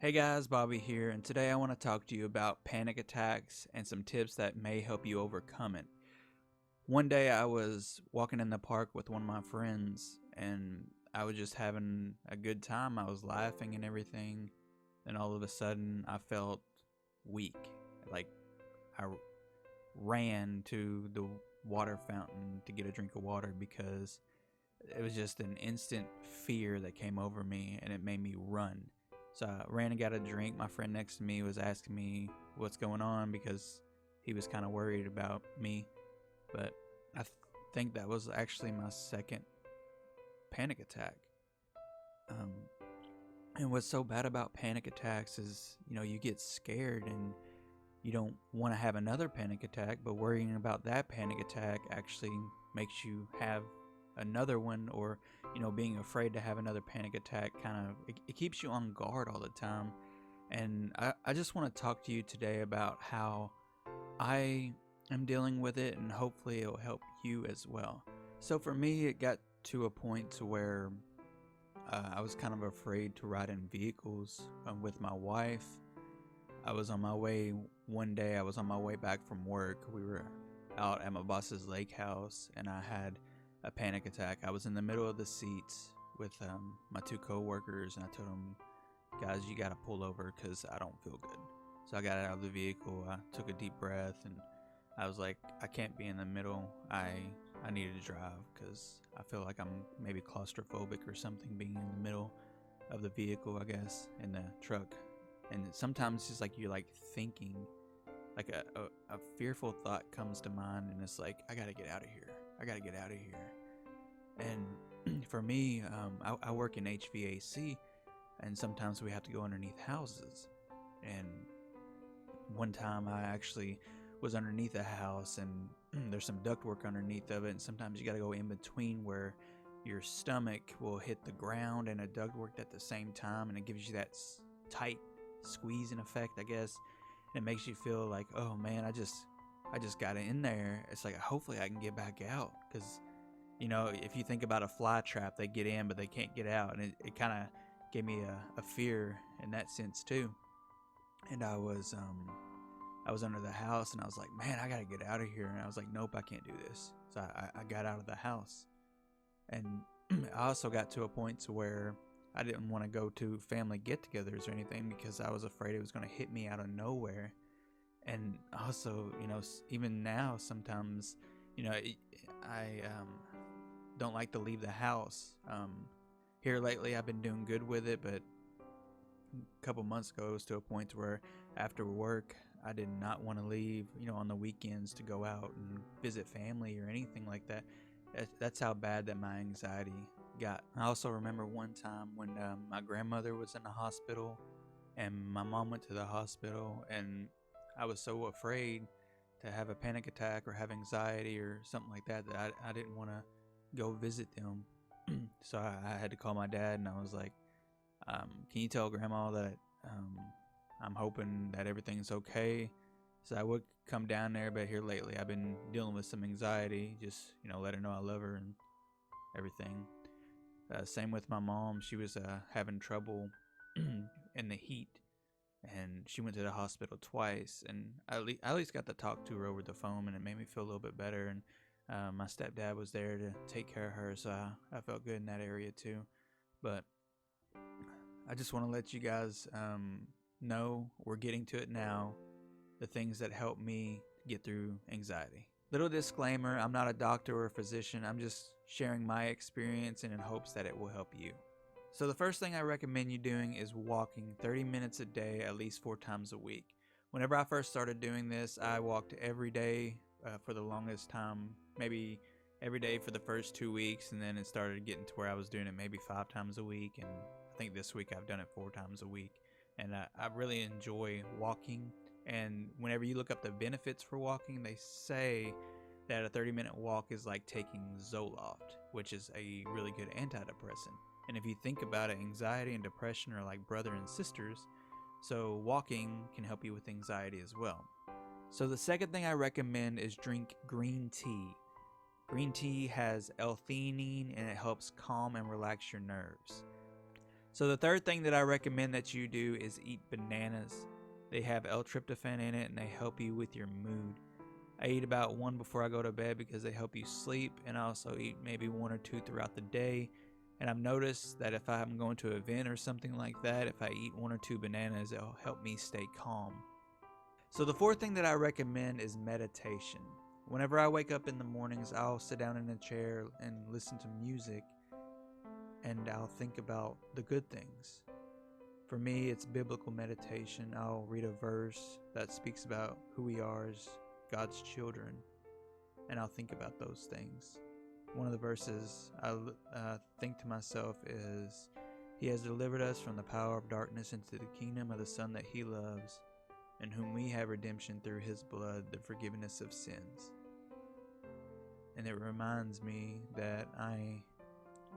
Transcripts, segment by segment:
Hey guys, Bobby here, and today I want to talk to you about panic attacks and some tips that may help you overcome it. One day I was walking in the park with one of my friends, and I was just having a good time. I was laughing and everything, and all of a sudden I felt weak. Like I ran to the water fountain to get a drink of water because it was just an instant fear that came over me and it made me run. So I ran and got a drink. My friend next to me was asking me what's going on because he was kind of worried about me. But think that was actually my second panic attack. Um, and what's so bad about panic attacks is, you get scared and you don't want to have another panic attack, but worrying about that panic attack actually makes you have another one, or being afraid to have another panic attack it keeps you on guard all the time. And I just want to talk to you today about how I am dealing with it, and hopefully it'll help you as well. So for me, it got to a point to where I was kind of afraid to ride in vehicles with my wife. I was on my way one day, I was on my way back from work. We were out at my boss's lake house, and I had a panic attack. I was in the middle of the seats with my two co-workers, and I told them, guys, you got to pull over because I don't feel good. So I got out of the vehicle, I took a deep breath, and I was like, I can't be in the middle. I needed to drive because I feel like I'm maybe claustrophobic or something, being in the middle of the vehicle, I guess, in the truck. And sometimes it's just like you're like thinking, like a fearful thought comes to mind, and it's like, I gotta get out of here. I gotta get out of here. And for me, I work in HVAC, and sometimes we have to go underneath houses. And one time I actually was underneath a house, and there's some ductwork underneath of it, and sometimes you gotta go in between where your stomach will hit the ground and a ductwork at the same time, and it gives you that tight squeezing effect, I guess. And it makes you feel like, oh man, I just got in there. It's like, hopefully I can get back out, because if you think about a fly trap, they get in but they can't get out, and it kind of gave me a fear in that sense too. And I was under the house, and I was like, man, I gotta get out of here. And I was like, nope, I can't do this. So I got out of the house. And I also got to a point to where I didn't want to go to family get-togethers or anything because I was afraid it was going to hit me out of nowhere. And also, even now, sometimes, I don't like to leave the house. Here lately, I've been doing good with it, but a couple months ago, it was to a point where after work, I did not want to leave, on the weekends to go out and visit family or anything like that. That's how bad that my anxiety got. I also remember one time when my grandmother was in the hospital, and my mom went to the hospital, and I was so afraid to have a panic attack or have anxiety or something like that I didn't want to go visit them. So I had to call my dad, and I was like, can you tell grandma that I'm hoping that everything's okay? So I would come down there, but here lately I've been dealing with some anxiety, just let her know I love her and everything. Same with my mom. She was having trouble in the heat, and she went to the hospital twice, and I at least got to talk to her over the phone, and it made me feel a little bit better. And my stepdad was there to take care of her, so I felt good in that area too. But I just want to let you guys know we're getting to it now, the things that help me get through anxiety. Little disclaimer, I'm not a doctor or a physician. I'm just sharing my experience and in hopes that it will help you. So the first thing I recommend you doing is walking 30 minutes a day, at least 4 times a week. Whenever I first started doing this, I walked every day for the longest time, maybe every day for the first 2 weeks, and then it started getting to where I was doing it maybe 5 times a week, and I think this week I've done it 4 times a week. And I really enjoy walking. And whenever you look up the benefits for walking, they say that a 30-minute walk is like taking Zoloft, which is a really good antidepressant. And if you think about it, anxiety and depression are like brother and sisters, so walking can help you with anxiety as well. So the second thing I recommend is drink green tea. Green tea has L-theanine, and it helps calm and relax your nerves. So the third thing that I recommend that you do is eat bananas. They have L-tryptophan in it and they help you with your mood. I eat about one before I go to bed because they help you sleep, and I also eat maybe one or two throughout the day. And I've noticed that if I'm going to an event or something like that, if I eat one or two bananas, it'll help me stay calm. So the fourth thing that I recommend is meditation. Whenever I wake up in the mornings, I'll sit down in a chair and listen to music, and I'll think about the good things. For me, it's biblical meditation. I'll read a verse that speaks about who we are as God's children, and I'll think about those things. One of the verses I think to myself is, He has delivered us from the power of darkness into the kingdom of the Son that He loves, in whom we have redemption through His blood, the forgiveness of sins. And it reminds me that I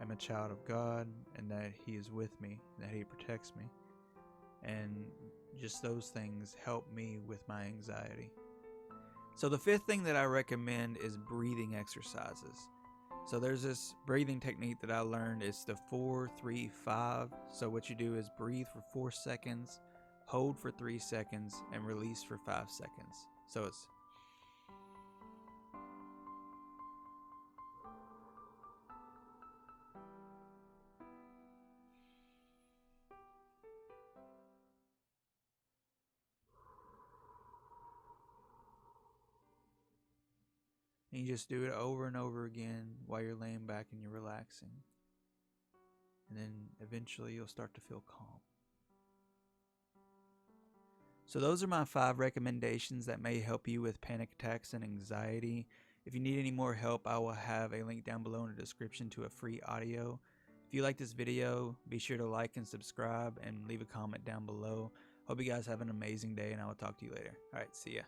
am a child of God and that He is with me, that He protects me. And just those things help me with my anxiety. So the fifth thing that I recommend is breathing exercises. So there's this breathing technique that I learned. It's the 4-3-5. So what you do is breathe for 4 seconds, hold for 3 seconds, and release for 5 seconds. So it's and you just do it over and over again while you're laying back and you're relaxing. And then eventually you'll start to feel calm. So those are my 5 recommendations that may help you with panic attacks and anxiety. If you need any more help, I will have a link down below in the description to a free audio. If you like this video, be sure to like and subscribe and leave a comment down below. Hope you guys have an amazing day, and I will talk to you later. All right, see ya.